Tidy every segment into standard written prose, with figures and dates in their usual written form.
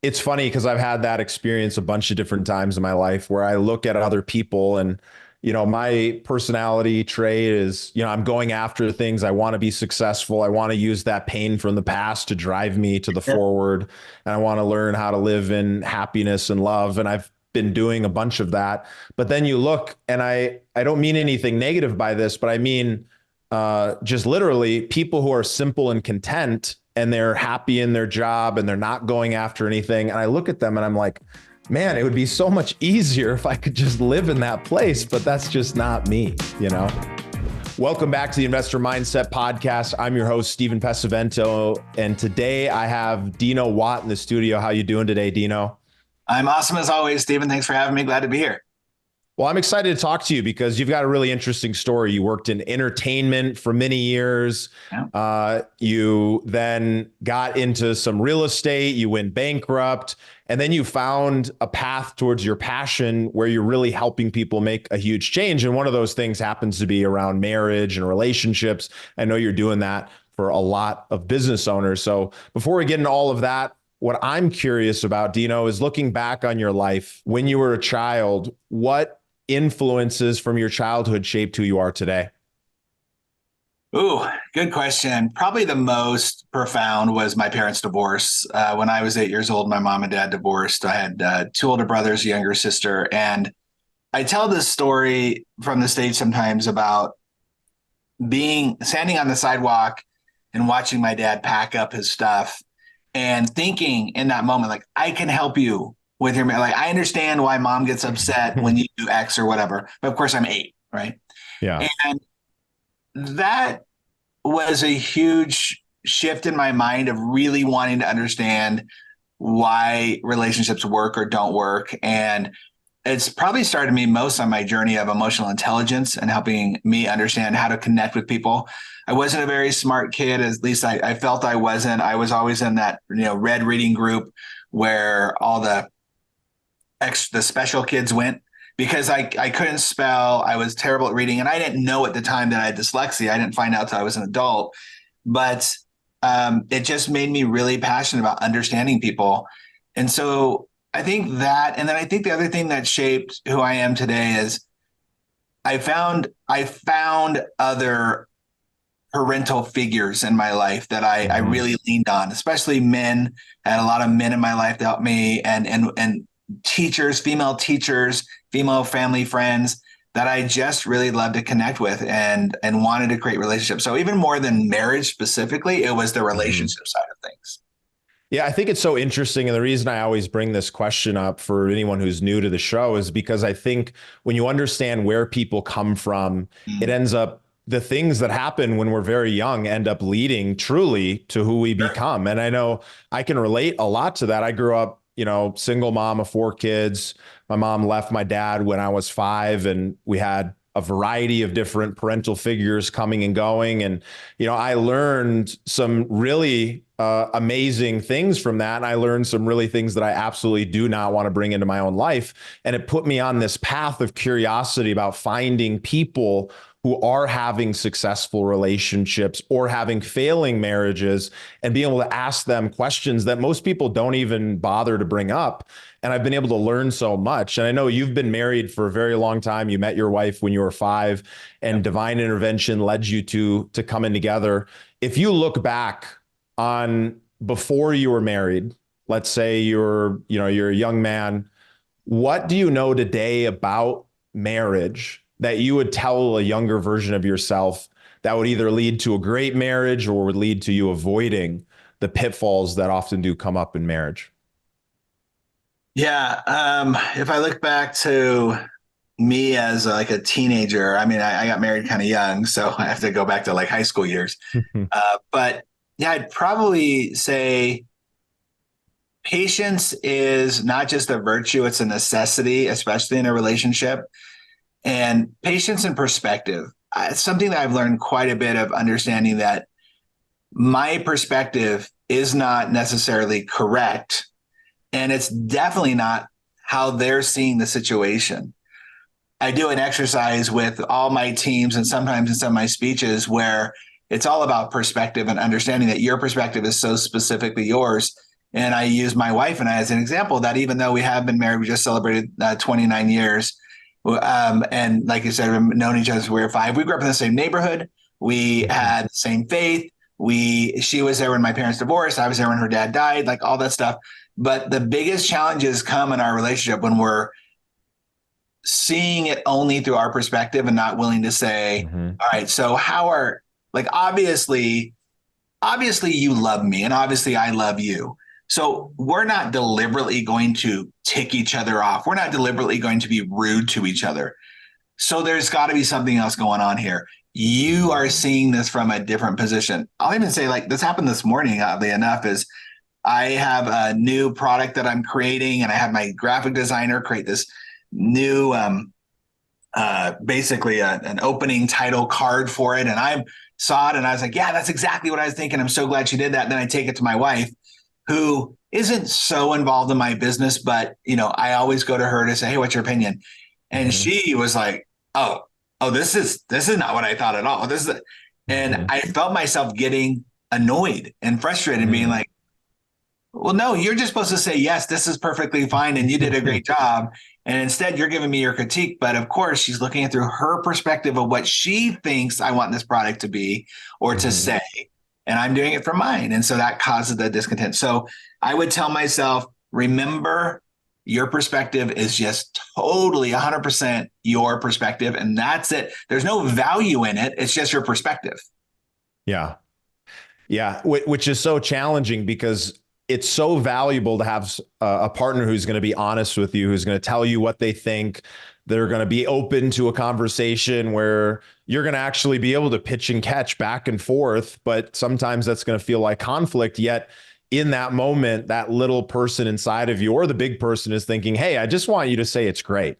It's funny because I've had that experience a bunch of different times in my life where I look at other people and, my personality trait is, I'm going after things. I want to be successful. I want to use that pain from the past to drive me to the Yep. forward. And I want to learn how to live in happiness and love. And I've been doing a bunch of that. But then you look, and I don't mean anything negative by this, but I mean, just literally people who are simple and content and they're happy in their job and they're not going after anything. And I look at them and I'm like, man, it would be so much easier if I could just live in that place, but that's just not me. Welcome back to the Investor Mindset Podcast. I'm your host, Steven Pesavento, and today I have Dino Watt in the studio. How you doing today, Dino? I'm awesome as always, Stephen. Thanks for having me. Glad to be here. Well, I'm excited to talk to you because you've got a really interesting story. You worked in entertainment for many years. Yeah. You then got into some real estate. You went bankrupt, and then you found a path towards your passion where you're really helping people make a huge change. And one of those things happens to be around marriage and relationships. I know you're doing that for a lot of business owners. So before we get into all of that, what I'm curious about, Dino, is looking back on your life when you were a child, what influences from your childhood shaped who you are today? Ooh, good question. Probably the most profound was my parents' divorce. When I was 8 years old, my mom and dad divorced. I had two older brothers, a younger sister. And I tell this story from the stage sometimes about standing on the sidewalk and watching my dad pack up his stuff and thinking in that moment, like, I can help you with your, like, I understand why mom gets upset when you do X or whatever. But of course, I'm 8, right? Yeah. And that was a huge shift in my mind of really wanting to understand why relationships work or don't work. And it's probably started me most on my journey of emotional intelligence and helping me understand how to connect with people. I wasn't a very smart kid, at least I felt I wasn't. I was always in that, red reading group where all the special kids went because I couldn't spell. I was terrible at reading, and I didn't know at the time that I had dyslexia. I didn't find out till I was an adult, but it just made me really passionate about understanding people. And so I think that, and then I think the other thing that shaped who I am today is I found other parental figures in my life that I really leaned on, especially men. I had a lot of men in my life to help me, and teachers, female family friends that I just really loved to connect with and wanted to create relationships. So even more than marriage specifically, it was the relationship side of things. Yeah, I think it's so interesting. And the reason I always bring this question up for anyone who's new to the show is because I think when you understand where people come from, it ends up the things that happen when we're very young end up leading truly to who we become. And I know I can relate a lot to that. I grew up, single mom of 4 kids. My mom left my dad when I was 5, and we had a variety of different parental figures coming and going. And, I learned some really amazing things from that. And I learned some really things that I absolutely do not want to bring into my own life. And it put me on this path of curiosity about finding people who are having successful relationships or having failing marriages and being able to ask them questions that most people don't even bother to bring up. And I've been able to learn so much. And I know you've been married for a very long time. You met your wife when you were 5, and divine intervention led you to coming together. If you look back on before you were married, let's say you're a young man, what do you know today about marriage that you would tell a younger version of yourself that would either lead to a great marriage or would lead to you avoiding the pitfalls that often do come up in marriage? Yeah. If I look back to me as like a teenager, I mean, I got married kind of young, so I have to go back to like high school years. But yeah, I'd probably say patience is not just a virtue, it's a necessity, especially in a relationship. And patience and perspective. It's something that I've learned quite a bit of, understanding that my perspective is not necessarily correct. And it's definitely not how they're seeing the situation. I do an exercise with all my teams and sometimes in some of my speeches where it's all about perspective and understanding that your perspective is so specifically yours. And I use my wife and I as an example that even though we have been married, we just celebrated 29 years. And like you said, we've known each other since we were 5. We grew up in the same neighborhood. We had the same faith. She was there when my parents divorced. I was there when her dad died, like all that stuff. But the biggest challenges come in our relationship when we're seeing it only through our perspective and not willing to say, all right, so obviously you love me and obviously I love you. So we're not deliberately going to tick each other off. We're not deliberately going to be rude to each other. So there's got to be something else going on here. You are seeing this from a different position. I'll even say, like, this happened this morning, oddly enough, is I have a new product that I'm creating and I have my graphic designer create this new, basically an opening title card for it. And I saw it and I was like, yeah, that's exactly what I was thinking. I'm so glad she did that. And then I take it to my wife, who isn't so involved in my business, but I always go to her to say, hey, what's your opinion? And she was like, oh, this is not what I thought at all. And I felt myself getting annoyed and frustrated and being like, well, no, you're just supposed to say, yes, this is perfectly fine. And you did a great job. And instead you're giving me your critique. But of course, she's looking at through her perspective of what she thinks I want this product to be or to say. And I'm doing it for mine. And so that causes the discontent. So I would tell myself, remember, your perspective is just totally 100% your perspective. And that's it. There's no value in it. It's just your perspective. Yeah. Yeah. Which is so challenging because it's so valuable to have a partner who's going to be honest with you, who's going to tell you what they think. They're going to be open to a conversation where you're going to actually be able to pitch and catch back and forth. But sometimes that's going to feel like conflict. Yet in that moment, that little person inside of you or the big person is thinking, hey, I just want you to say it's great.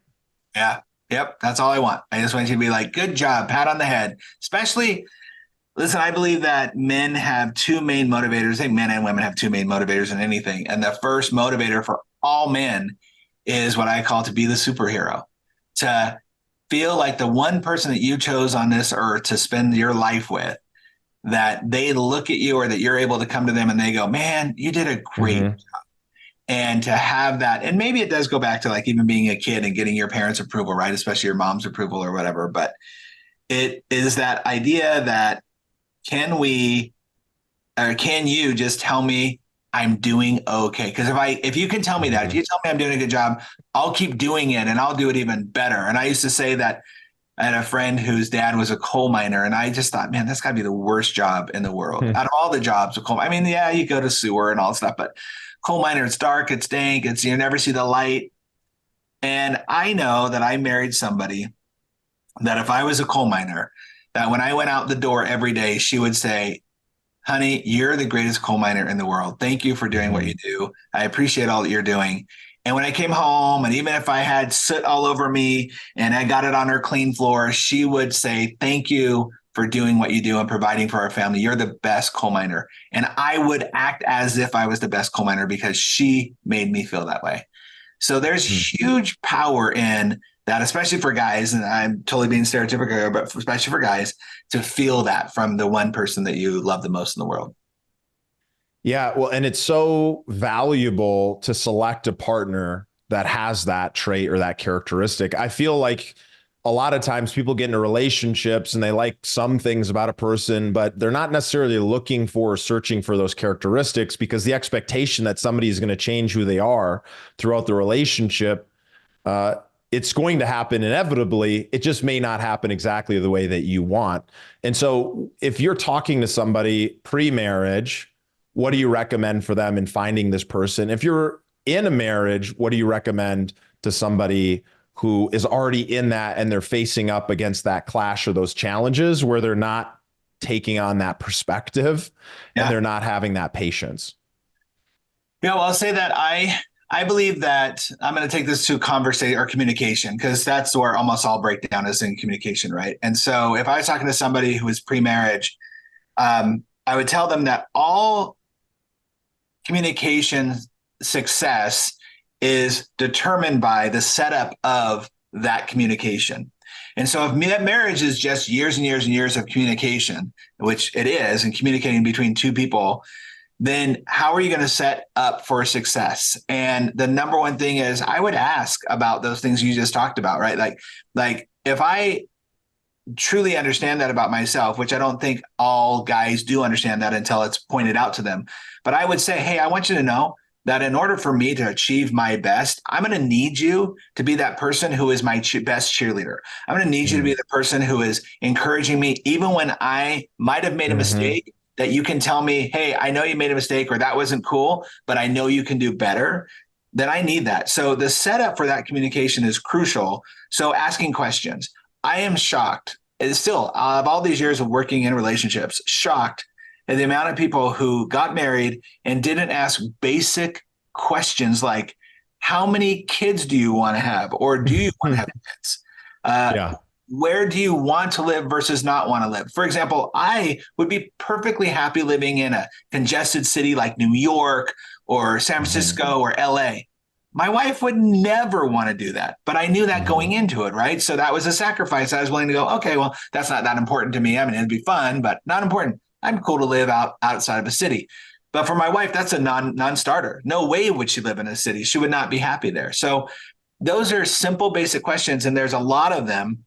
Yeah. Yep. That's all I want. I just want you to be like, good job, pat on the head. Especially, listen, I believe that men have 2 main motivators. I think men and women have 2 main motivators in anything. And the first motivator for all men is what I call to be the superhero, to feel like the one person that you chose on this earth to spend your life with, that they look at you or that you're able to come to them and they go, man, you did a great job. And to have that, and maybe it does go back to like even being a kid and getting your parents' approval, right? Especially your mom's approval or whatever. But it is that idea that can you just tell me I'm doing okay? Because if you can tell me that, if you tell me I'm doing a good job, I'll keep doing it and I'll do it even better. And I used to say that I had a friend whose dad was a coal miner, and I just thought, man, that's got to be the worst job in the world. Out of all the jobs, you go to sewer and all that stuff, but coal miner, it's dark, it's dank, you never see the light. And I know that I married somebody that if I was a coal miner, that when I went out the door every day, she would say, honey, you're the greatest coal miner in the world. Thank you for doing what you do. I appreciate all that you're doing. And when I came home, and even if I had soot all over me and I got it on her clean floor, she would say, thank you for doing what you do and providing for our family. You're the best coal miner. And I would act as if I was the best coal miner because she made me feel that way. So there's huge power in that, especially for guys. And I'm totally being stereotypical here, but especially for guys to feel that from the one person that you love the most in the world. Yeah, well, and it's so valuable to select a partner that has that trait or that characteristic. I feel like a lot of times people get into relationships and they like some things about a person, but they're not necessarily looking for or searching for those characteristics because the expectation that somebody is going to change who they are throughout the relationship, it's going to happen inevitably. It just may not happen exactly the way that you want. And so if you're talking to somebody pre-marriage, what do you recommend for them in finding this person? If you're in a marriage, what do you recommend to somebody who is already in that and they're facing up against that clash or those challenges where they're not taking on that perspective and they're not having that patience? Yeah, well, I'll say that I believe that I'm going to take this to conversation or communication, because that's where almost all breakdown is in communication, right? And so if I was talking to somebody who was pre-marriage, I would tell them that all communication success is determined by the setup of that communication. And so if marriage is just years and years and years of communication, which it is, and communicating between 2 people, then how are you going to set up for success? And the number one thing is I would ask about those things you just talked about, right? Like if I truly understand that about myself, which I don't think all guys do understand that until it's pointed out to them. But I would say, hey, I want you to know that in order for me to achieve my best, I'm going to need you to be that person who is my best cheerleader. I'm going to need you to be the person who is encouraging me, even when I might have made a mistake, that you can tell me, hey, I know you made a mistake or that wasn't cool, but I know you can do better. Then I need that. So the setup for that communication is crucial. So asking questions. I am shocked, still, of all these years of working in relationships, shocked at the amount of people who got married and didn't ask basic questions like, how many kids do you want to have? Or do you want to have kids? Where do you want to live versus not want to live? For example, I would be perfectly happy living in a congested city like New York or San Francisco or LA. My wife would never want to do that, but I knew that going into it, right? So that was a sacrifice. I was willing to go, okay, well, that's not that important to me. I mean, it'd be fun, but not important. I'm cool to live outside of a city. But for my wife, that's a non-starter. No way would she live in a city. She would not be happy there. So those are simple, basic questions, and there's a lot of them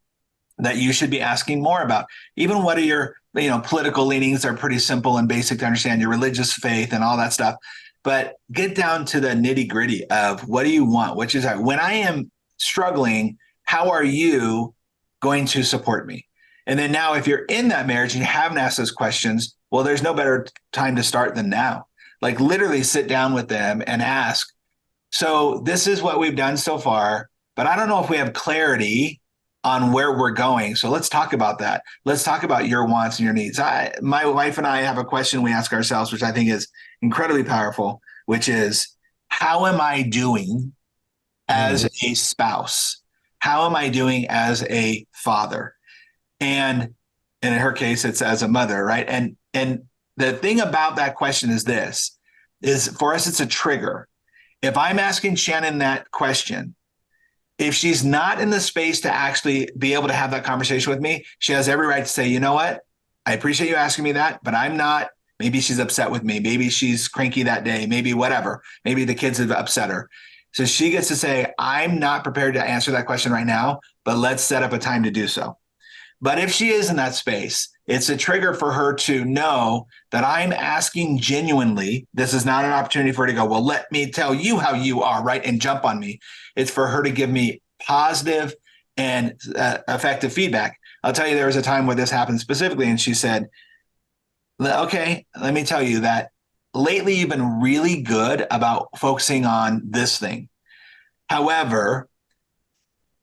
that you should be asking more about. Even what are your, political leanings are pretty simple and basic to understand, your religious faith and all that stuff. But get down to the nitty gritty of what do you want? Which is when I am struggling, how are you going to support me? And then now if you're in that marriage and you haven't asked those questions, well, there's no better time to start than now. Like literally sit down with them and ask, so this is what we've done so far, but I don't know if we have clarity on where we're going. So let's talk about that. Let's talk about your wants and your needs. My wife and I have a question we ask ourselves, which I think is incredibly powerful, which is, how am I doing as a spouse? How am I doing as a father? And in her case, it's as a mother, right? And the thing about that question is this, is for us, it's a trigger. If I'm asking Shannon that question, if she's not in the space to actually be able to have that conversation with me, she has every right to say, you know what? I appreciate you asking me that, but I'm not. Maybe she's upset with me. Maybe she's cranky that day. Maybe whatever. Maybe the kids have upset her. So she gets to say, I'm not prepared to answer that question right now, but let's set up a time to do so. But if she is in that space, it's a trigger for her to know that I'm asking genuinely. This is not an opportunity for her to go, well, let me tell you how you are, right? And jump on me. It's for her to give me positive and effective feedback. I'll tell you, there was a time where this happened specifically, and she said, okay, let me tell you that lately you've been really good about focusing on this thing. However,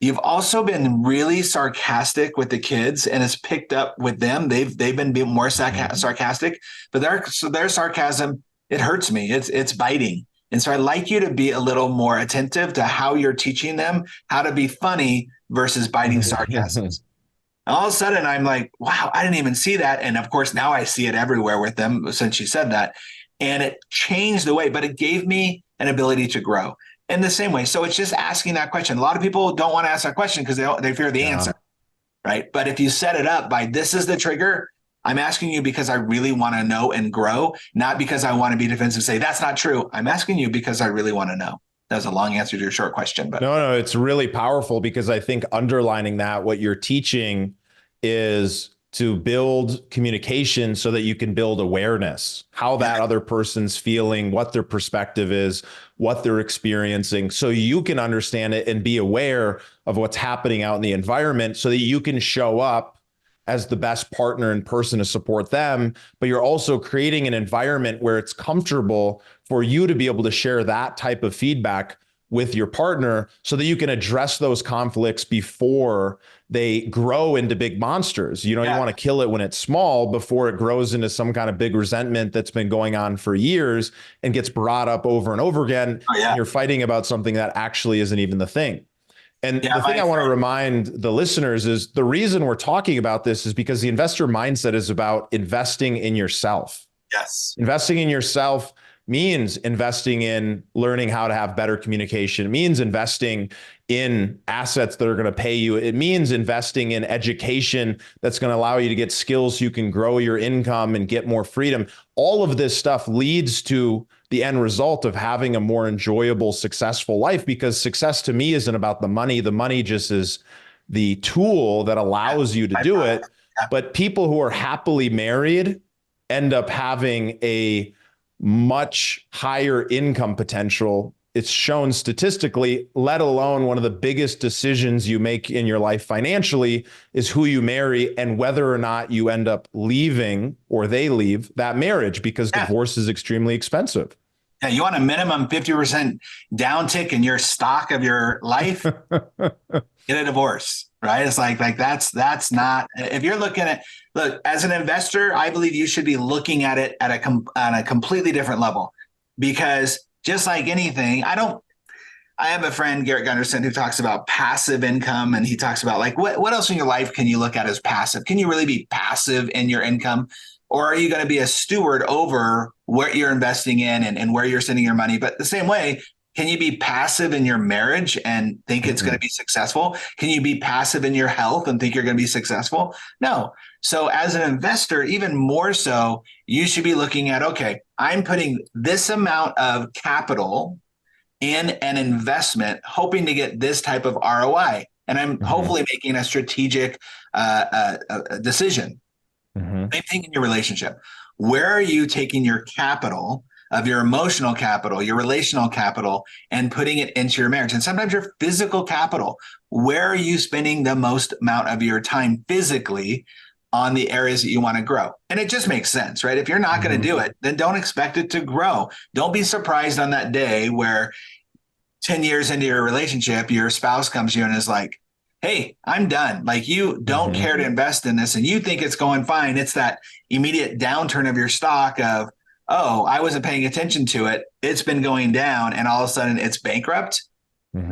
you've also been really sarcastic with the kids, and it's picked up with them. They've been being more sarcastic, but their sarcasm, it hurts me. It's biting. And so I'd like you to be a little more attentive to how you're teaching them how to be funny versus biting sarcasms. All of a sudden, I'm like, wow, I didn't even see that. And of course, now I see it everywhere with them since she said that. And it changed the way, but it gave me an ability to grow in the same way. So it's just asking that question. A lot of people don't want to ask that question because they fear the answer, right? But if you set it up by, this is the trigger, I'm asking you because I really want to know and grow, not because I want to be defensive, say, that's not true. I'm asking you because I really want to know. That was a long answer to your short question. But no, it's really powerful, because I think underlining that, what you're teaching is to build communication so that you can build awareness, how that other person's feeling, what their perspective is, what they're experiencing, so you can understand it and be aware of what's happening out in the environment so that you can show up as the best partner and person to support them. But you're also creating an environment where it's comfortable for you to be able to share that type of feedback with your partner so that you can address those conflicts before they grow into big monsters. You want to kill it when it's small before it grows into some kind of big resentment that's been going on for years and gets brought up over and over again. And you're fighting about something that actually isn't even the thing. And the thing I want to remind the listeners is the reason we're talking about this is because the investor mindset is about investing in yourself. Yes. Investing in yourself means investing in learning how to have better communication. It means investing in assets that are going to pay you. It means investing in education that's going to allow you to get skills so you can grow your income and get more freedom. All of this stuff leads to the end result of having a more enjoyable, successful life, because success to me isn't about the money. The money just is the tool that allows you to do it. But people who are happily married end up having a much higher income potential. It's shown statistically, let alone one of the biggest decisions you make in your life financially is who you marry and whether or not you end up leaving or they leave that marriage, because divorce is extremely expensive. Yeah, you want a minimum 50% downtick in your stock of your life, get a divorce, right? It's like that's not, if you're looking at, look, as an investor, I believe you should be looking at it at on a completely different level, because just like anything, I have a friend, Garrett Gunderson, who talks about passive income. And he talks about like, what else in your life can you look at as passive? Can you really be passive in your income? Or are you going to be a steward over what you're investing in and where you're sending your money? But the same way, can you be passive in your marriage and think it's going to be successful? Can you be passive in your health and think you're going to be successful? No. So as an investor, even more so, you should be looking at, okay, I'm putting this amount of capital in an investment, hoping to get this type of ROI. And I'm hopefully making a strategic decision. Same thing in your relationship. Where are you taking your capital, of your emotional capital, your relational capital, and putting it into your marriage? And sometimes your physical capital. Where are you spending the most amount of your time physically on the areas that you want to grow? And it just makes sense, right? If you're not going to do it, then don't expect it to grow. Don't be surprised on that day where 10 years into your relationship, your spouse comes to you and is like, hey, I'm done. Like, you don't care to invest in this and you think it's going fine. It's that immediate downturn of your stock of, oh, I wasn't paying attention to it. It's been going down and all of a sudden it's bankrupt.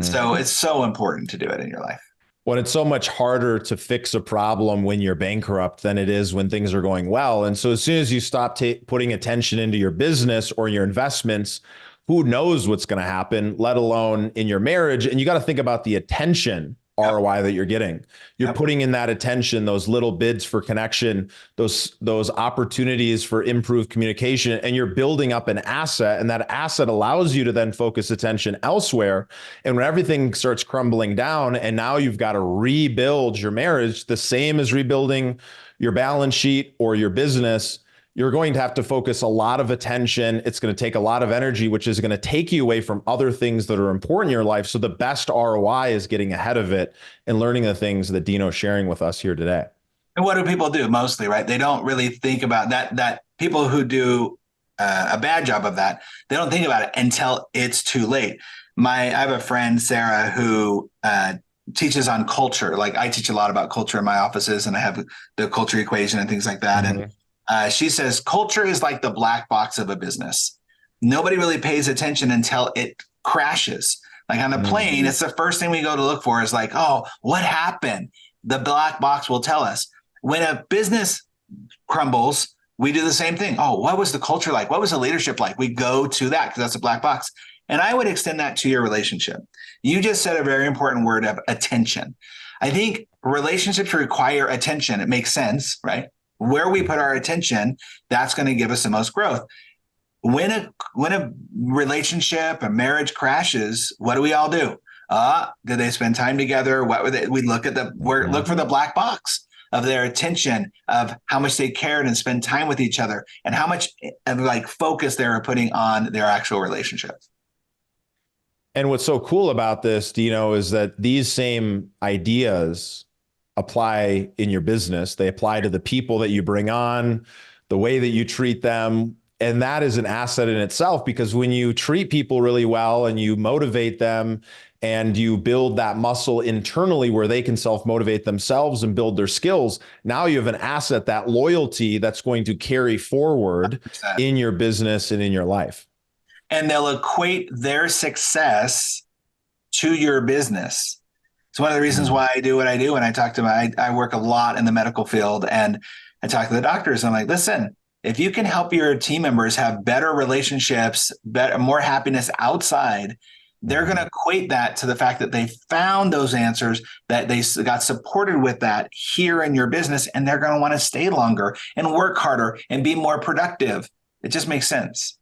So it's so important to do it in your life. Well, it's so much harder to fix a problem when you're bankrupt than it is when things are going well. And so as soon as you stop putting attention into your business or your investments, who knows what's going to happen, let alone in your marriage. And you got to think about the attention ROI that you're getting. You're putting in that attention, those little bids for connection, those opportunities for improved communication, and you're building up an asset, and that asset allows you to then focus attention elsewhere. And when everything starts crumbling down and now you've got to rebuild your marriage, the same as rebuilding your balance sheet or your business, you're going to have to focus a lot of attention. It's going to take a lot of energy, which is going to take you away from other things that are important in your life. So the best ROI is getting ahead of it and learning the things that Dino's sharing with us here today. And what do people do mostly, right? They don't really think about that people who do a bad job of that, they don't think about it until it's too late. I have a friend, Sarah, who teaches on culture. Like, I teach a lot about culture in my offices, and I have the culture equation and things like that. And she says culture is like the black box of a business. Nobody really pays attention until it crashes. Like on a plane, it's the first thing we go to look for is like, oh, what happened? The black box will tell us. When a business crumbles, we do the same thing. Oh, what was the culture like? What was the leadership like? We go to that because that's a black box. And I would extend that to your relationship. You just said a very important word of attention. I think relationships require attention. It makes sense, right? Where we put our attention, that's going to give us the most growth. When a relationship, a marriage crashes, what do we all do? Did they spend time together? What were they? We look for the black box of their attention, of how much they cared and spend time with each other, and how much focus they were putting on their actual relationship. And what's so cool about this, Dino, is that these same ideas apply in your business. They apply to the people that you bring on, the way that you treat them. And that is an asset in itself, because when you treat people really well and you motivate them and you build that muscle internally where they can self-motivate themselves and build their skills, now you have an asset, that loyalty that's going to carry forward 100%. In your business and in your life. And they'll equate their success to your business. It's one of the reasons why I do what I do. And I talk to I work a lot in the medical field, and I talk to the doctors. I'm like, listen, if you can help your team members have better relationships, better, more happiness outside, they're going to equate that to the fact that they found those answers, that they got supported with that here in your business, and they're going to want to stay longer and work harder and be more productive. It just makes sense.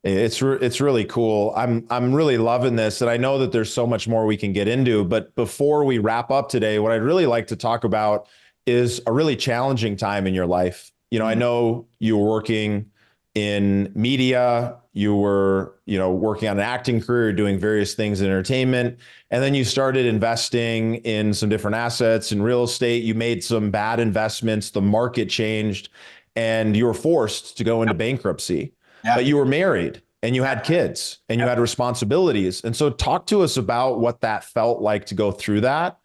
It's really cool. I'm really loving this, and I know that there's so much more we can get into. But before we wrap up today, what I'd really like to talk about is a really challenging time in your life. I know you were working in media, you were, working on an acting career, doing various things in entertainment, and then you started investing in some different assets in real estate. You made some bad investments, the market changed, and you were forced to go into bankruptcy. Yeah. But you were married and you had kids and you had responsibilities. And so talk to us about what that felt like to go through that.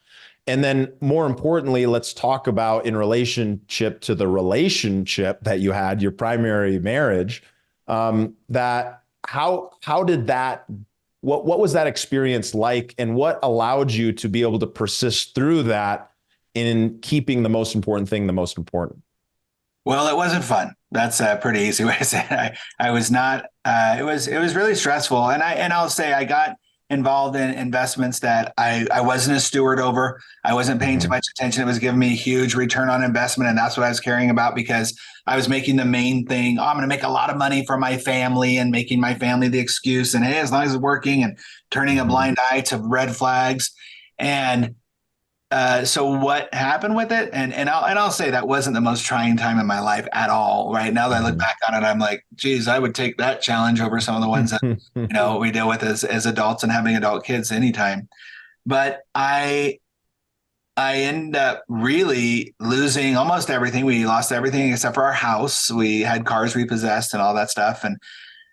And then more importantly, let's talk about in relationship to the relationship that you had, your primary marriage, that how did that, what was that experience like, and what allowed you to be able to persist through that in keeping the most important thing the most important? Well, it wasn't fun. That's a pretty easy way to say it. I was not. It was really stressful, and I'll say I got involved in investments that I wasn't a steward over. I wasn't paying too much attention. It was giving me a huge return on investment, and that's what I was caring about because I was making the main thing. Oh, I'm going to make a lot of money for my family, and making my family the excuse. And hey, as long as it's working, and turning a blind eye to red flags, and so what happened with it? And I'll say that wasn't the most trying time in my life at all. Right now that I look back on it, I'm like, geez, I would take that challenge over some of the ones that we deal with as adults and having adult kids anytime. But I ended up really losing almost everything. We lost everything except for our house. We had cars repossessed and all that stuff. And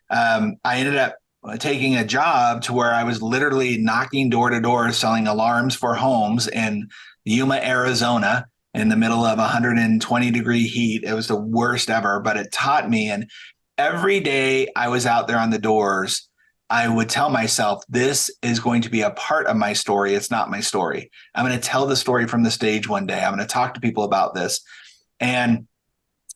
I ended up taking a job to where I was literally knocking door to door selling alarms for homes in Yuma, Arizona, in the middle of 120-degree heat. It was the worst ever, but it taught me. And every day I was out there on the doors, I would tell myself, this is going to be a part of my story. It's not my story. I'm going to tell the story from the stage one day. I'm going to talk to people about this. And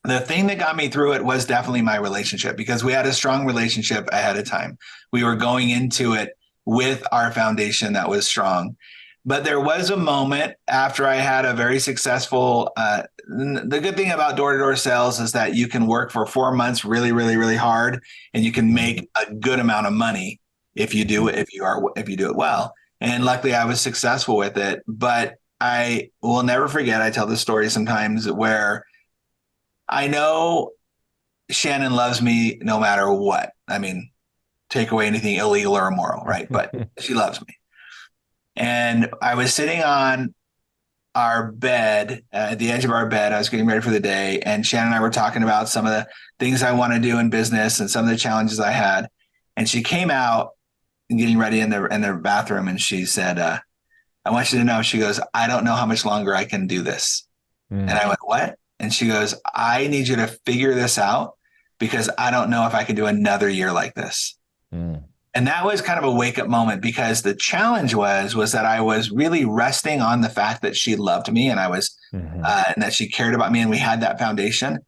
the thing that got me through it was definitely my relationship, because we had a strong relationship ahead of time. We were going into it with our foundation that was strong. But there was a moment after I had a very successful, the good thing about door-to-door sales is that you can work for 4 months really, really, really hard, and you can make a good amount of money if you do it, if you do it well. And luckily I was successful with it. But I will never forget, I tell this story sometimes, where I know Shannon loves me no matter what. I mean, take away anything illegal or immoral, right? But she loves me. And I was sitting on our bed, at the edge of our bed. I was getting ready for the day. And Shannon and I were talking about some of the things I want to do in business and some of the challenges I had. And she came out and getting ready in the bathroom. And she said, I want you to know, she goes, I don't know how much longer I can do this. And I went, what? And she goes, I need you to figure this out, because I don't know if I can do another year like this. And that was kind of a wake up moment, because the challenge was that I was really resting on the fact that she loved me, and I was, and that she cared about me, and we had that foundation.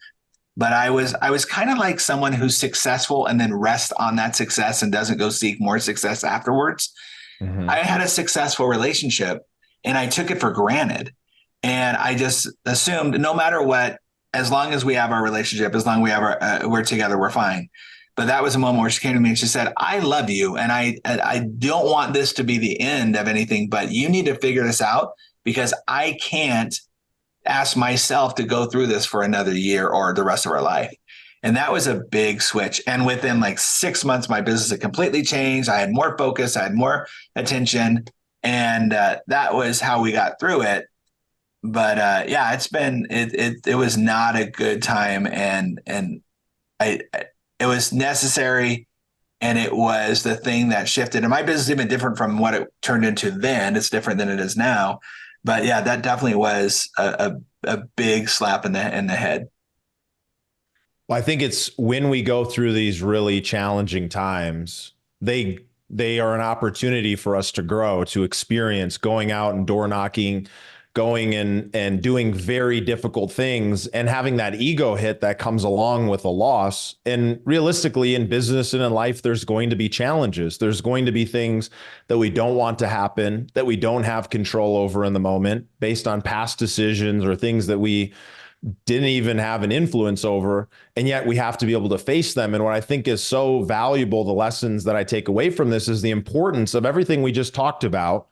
But I was kind of like someone who's successful and then rests on that success and doesn't go seek more success afterwards. I had a successful relationship and I took it for granted. And I just assumed no matter what, as long as we have our relationship, as long as we have we're together, we're fine. But that was a moment where she came to me and she said, I love you. And I don't want this to be the end of anything, but you need to figure this out, because I can't ask myself to go through this for another year or the rest of our life. And that was a big switch. And within like 6 months, my business had completely changed. I had more focus. I had more attention. And that was how we got through it. But yeah, it was not a good time, and it was necessary, and it was the thing that shifted. And my business is even different from what it turned into then. It's different than it is now. But yeah, that definitely was a big slap in the head. Well, I think it's when we go through these really challenging times, they are an opportunity for us to grow, to experience going out and door knocking, going and doing very difficult things and having that ego hit that comes along with a loss. And realistically, in business and in life, there's going to be challenges. There's going to be things that we don't want to happen, that we don't have control over in the moment based on past decisions or things that we didn't even have an influence over. And yet we have to be able to face them. And what I think is so valuable, the lessons that I take away from this, is the importance of everything we just talked about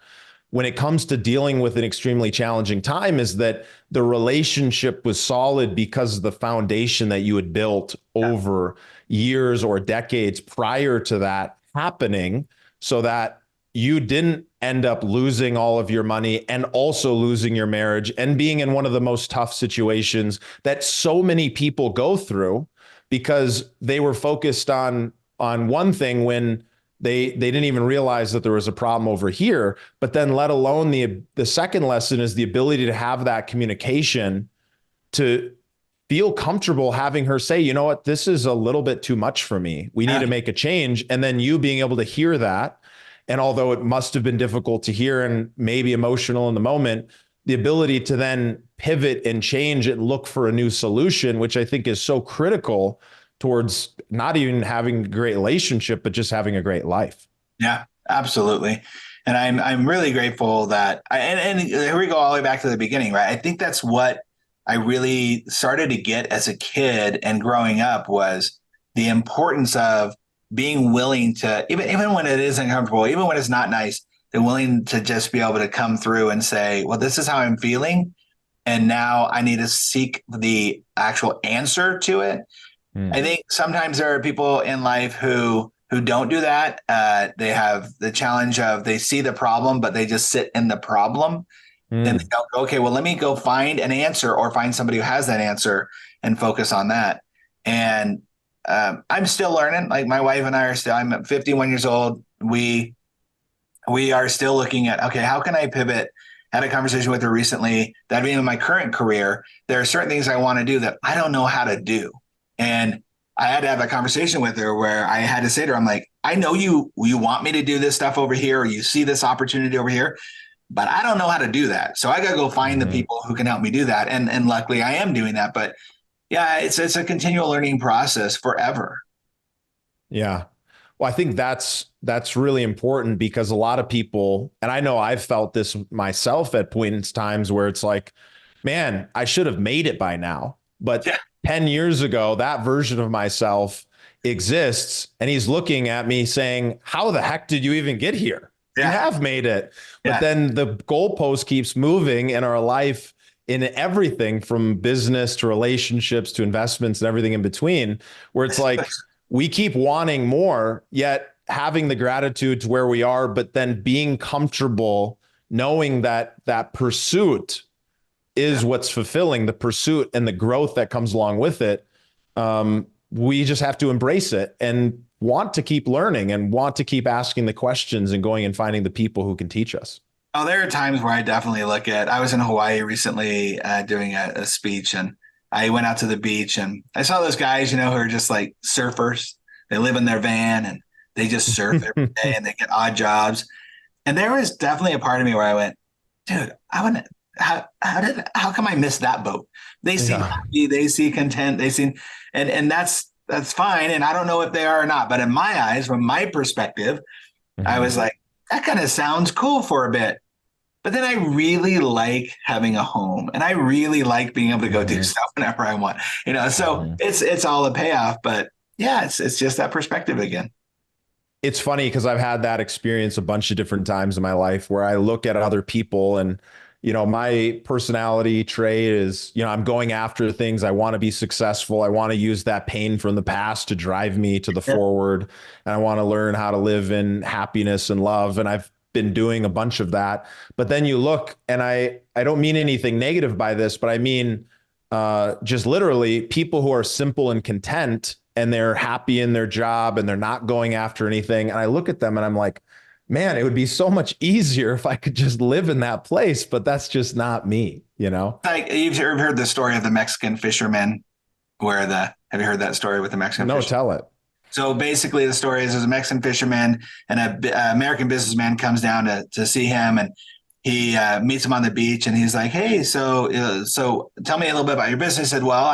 when it comes to dealing with an extremely challenging time, is that the relationship was solid because of the foundation that you had built over years or decades prior to that happening, so that you didn't end up losing all of your money and also losing your marriage and being in one of the most tough situations that so many people go through because they were focused on one thing when they didn't even realize that there was a problem over here. But then let alone the second lesson is the ability to have that communication, to feel comfortable having her say, you know what, this is a little bit too much for me. We need to make a change. And then you being able to hear that. And although it must have been difficult to hear and maybe emotional in the moment, the ability to then pivot and change and look for a new solution, which I think is so critical towards not even having a great relationship, but just having a great life. Yeah, absolutely. And I'm really grateful that and here we go all the way back to the beginning, right? I think that's what I really started to get as a kid and growing up, was the importance of being willing to, even when it is uncomfortable, even when it's not nice, they're willing to just be able to come through and say, well, this is how I'm feeling. And now I need to seek the actual answer to it. I think sometimes there are people in life who don't do that. They have the challenge of, they see the problem, but they just sit in the problem. And they don't go, okay, well, let me go find an answer or find somebody who has that answer and focus on that. And I'm still learning. Like my wife and I are still, I'm 51 years old. We are still looking at, okay, how can I pivot? Had a conversation with her recently that being in my current career, there are certain things I want to do that I don't know how to do. And I had to have a conversation with her where I had to say to her, I'm like, I know you want me to do this stuff over here, or you see this opportunity over here, but I don't know how to do that. So I got to go find the people who can help me do that. And luckily I am doing that. But yeah, it's a continual learning process forever. Yeah. Well, I think that's really important, because a lot of people, and I know I've felt this myself at points times where it's like, man, I should have made it by now. But 10 years ago, that version of myself exists. And he's looking at me saying, how the heck did you even get here? You have made it. But then the goalpost keeps moving in our life, in everything from business to relationships to investments and everything in between, where it's like we keep wanting more, yet having the gratitude to where we are, but then being comfortable knowing that that pursuit is what's fulfilling, the pursuit and the growth that comes along with it. We just have to embrace it and want to keep learning and want to keep asking the questions and going and finding the people who can teach us. Oh, there are times where I definitely look at, I was in Hawaii recently doing a speech, and I went out to the beach and I saw those guys, who are just like surfers. They live in their van and they just surf every day and they get odd jobs. And there was definitely a part of me where I went, dude, I want to, how come I missed that boat? They seem happy, they see content, they seem, and that's fine. And I don't know if they are or not, but in my eyes, from my perspective, I was like, that kind of sounds cool for a bit. But then I really like having a home, and I really like being able to go do stuff whenever I want, so it's all a payoff, but yeah, it's just that perspective again. It's funny because I've had that experience a bunch of different times in my life where I look at other people and, my personality trait is, I'm going after things. I want to be successful. I want to use that pain from the past to drive me to the forward. And I want to learn how to live in happiness and love. And I've been doing a bunch of that. But then you look, and I don't mean anything negative by this, but I mean just literally people who are simple and content and they're happy in their job and they're not going after anything. And I look at them and I'm like, man, it would be so much easier if I could just live in that place, but that's just not me, Like, you've heard the story of the Mexican fisherman have you heard that story with the Mexican fisherman? No, tell it. So basically the story is there's a Mexican fisherman and an American businessman comes down to see him, and he meets him on the beach, and he's like, "Hey, so tell me a little bit about your business." I said, "Well,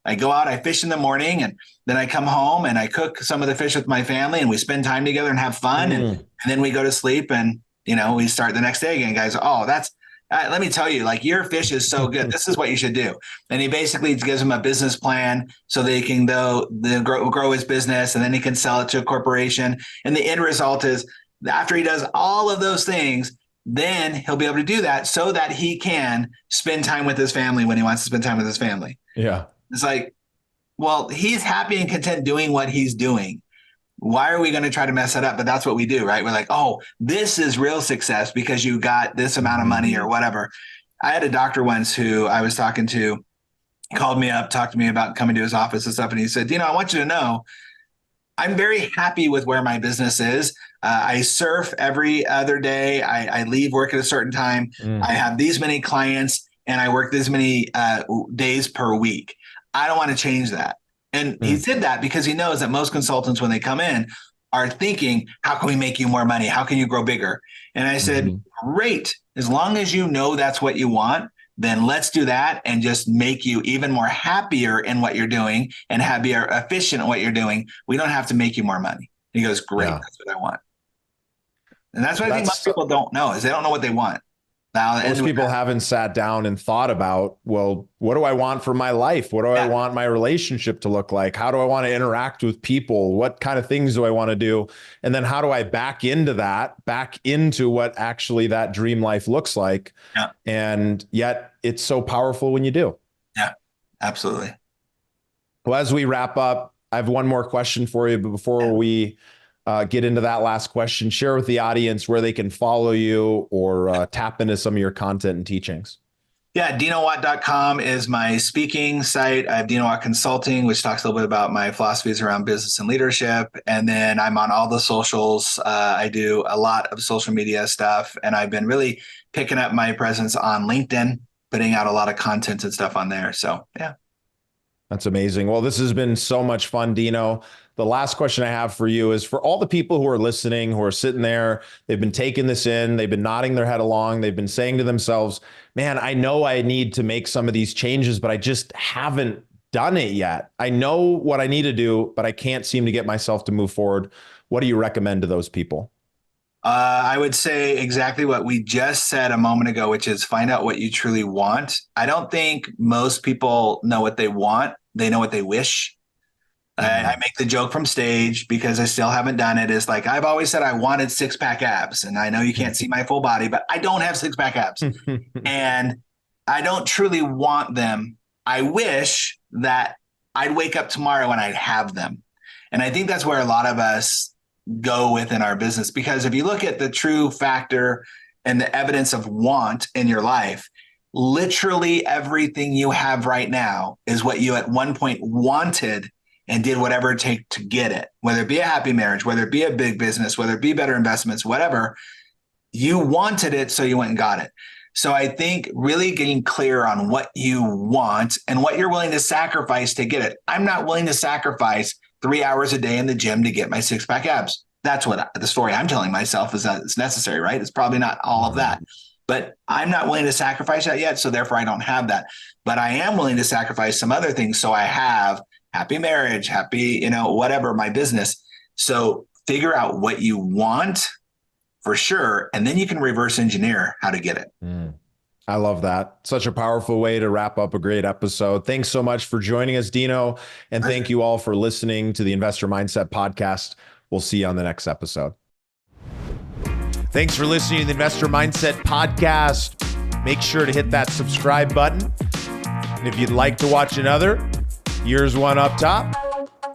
I go out, I fish in the morning, and then I come home and I cook some of the fish with my family, and we spend time together and have fun, and then we go to sleep, and we start the next day again." Guys, oh, that's let me tell you, like, your fish is so good. This is what you should do. And he basically gives him a business plan so they can grow his business, and then he can sell it to a corporation. And the end result is, after he does all of those things, then he'll be able to do that so that he can spend time with his family when he wants to spend time with his family. Yeah. It's like, well, he's happy and content doing what he's doing. Why are we going to try to mess it up? But that's what we do, right? We're like, oh, this is real success because you got this amount of money or whatever. I had a doctor once who I was talking to, called me up, talked to me about coming to his office and stuff. And he said, I want you to know, I'm very happy with where my business is. I surf every other day. I leave work at a certain time. I have these many clients, and I work this many days per week. I don't want to change that. And he did that because he knows that most consultants, when they come in, are thinking, how can we make you more money? How can you grow bigger? And I said, great. As long as you know that's what you want, then let's do that and just make you even more happier in what you're doing and happier, efficient in what you're doing. We don't have to make you more money. And he goes, great. Yeah. That's what I want. And that's what I think most people don't know, is they don't know what they want. Now, most people haven't sat down and thought about, well, what do I want for my life? What do I want my relationship to look like? How do I want to interact with people? What kind of things do I want to do? And then how do I back into what actually that dream life looks like? Yeah. And yet it's so powerful when you do. Yeah, absolutely. Well, as we wrap up, I have one more question for you, but before we get into that last question, share with the audience where they can follow you or tap into some of your content and teachings. Yeah, DinoWatt.com is my speaking site. I have Dino Watt Consulting, which talks a little bit about my philosophies around business and leadership. And then I'm on all the socials. I do a lot of social media stuff, and I've been really picking up my presence on LinkedIn, putting out a lot of content and stuff on there. So, yeah. That's amazing. Well, this has been so much fun, Dino. The last question I have for you is for all the people who are listening, who are sitting there, they've been taking this in, they've been nodding their head along, they've been saying to themselves, man, I know I need to make some of these changes, but I just haven't done it yet. I know what I need to do, but I can't seem to get myself to move forward. What do you recommend to those people? I would say exactly what we just said a moment ago, which is find out what you truly want. I don't think most people know what they want. They know what they wish. I make the joke from stage because I still haven't done it. It's like, I've always said I wanted 6-pack abs, and I know you can't see my full body, but I don't have 6-pack abs and I don't truly want them. I wish that I'd wake up tomorrow and I'd have them. And I think that's where a lot of us go within our business, because if you look at the true factor and the evidence of want in your life, literally everything you have right now is what you at one point wanted and did whatever it takes to get it, whether it be a happy marriage, whether it be a big business, whether it be better investments, whatever. You wanted it, so you went and got it. So I think really getting clear on what you want and what you're willing to sacrifice to get it. I'm not willing to sacrifice 3 hours a day in the gym to get my 6-pack abs. That's what the story I'm telling myself is that it's necessary, right? It's probably not all of that, but I'm not willing to sacrifice that yet. So therefore I don't have that, but I am willing to sacrifice some other things. So I have happy marriage, happy, whatever, my business. So figure out what you want for sure. And then you can reverse engineer how to get it. I love that. Such a powerful way to wrap up a great episode. Thanks so much for joining us, Dino. And thank you all for listening to the Investor Mindset Podcast. We'll see you on the next episode. Thanks for listening to the Investor Mindset Podcast. Make sure to hit that subscribe button. And if you'd like to watch another, here's one up top,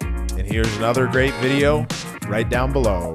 and here's another great video right down below.